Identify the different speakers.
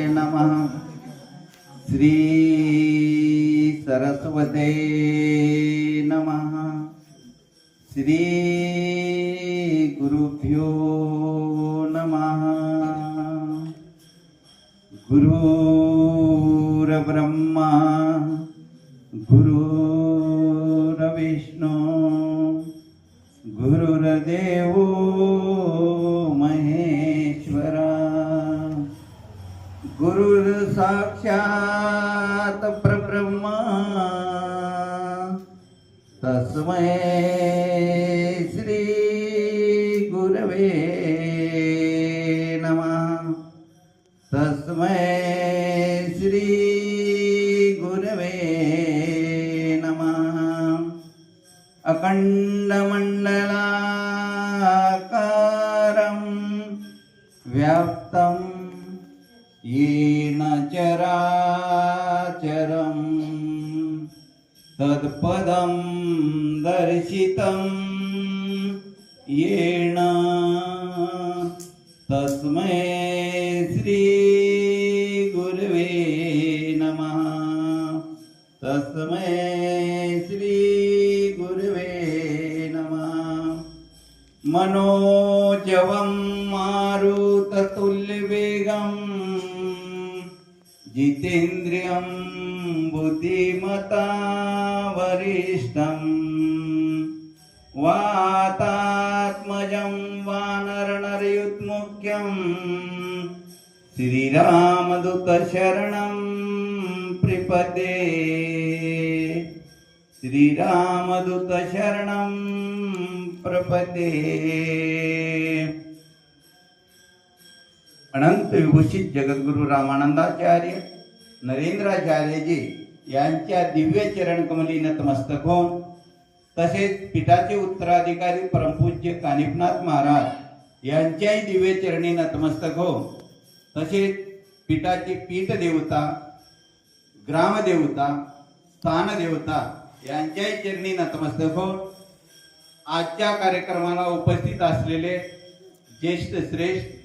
Speaker 1: नमः. श्री सरस्वते नमः. श्री गुरुभ्यो नमः. गुरुर्ब्रह्मा गुरुर्विष्णू गुरुर्देवो महेश्वरा. गुरुर साक्षात परब्रह्मा तस्मै श्री गुरवे नमः. तस्मै श्री गुरवे नमः. अखंडमंडलाकारं व्याप्तं येन चराचरं तत्पदं दर्शितं येन तस्मै श्री गुरवे नमः. तस्मै श्री गुरवे नमः. मनोजवं मारुततुल्यवेगं जितेन्द्रियं बुद्धिमता वरिष्ठं वातात्मजं वानरनरयुत्मुख्यं श्रीरामदूतशरणं प्रपद्ये. श्रीरामदूतशरणं प्रपद्ये. अनंत विभूषित जगद्गुरु रामानंदाचार्य नरेंद्राचार्यजी यांच्या दिव्य चरण कमली नतमस्तक होऊन, तसेच पीठाचे उत्तराधिकारी परमपूज्य कानिफनाथ महाराज यांच्याही दिव्य चरणी नतमस्तक होऊन, तसेच पीठाची पीठ देवता, ग्रामदेवता, स्थानदेवता यांच्याही चरणी नतमस्तक होऊन, आजच्या कार्यक्रमाला उपस्थित असलेले ज्येष्ठ श्रेष्ठ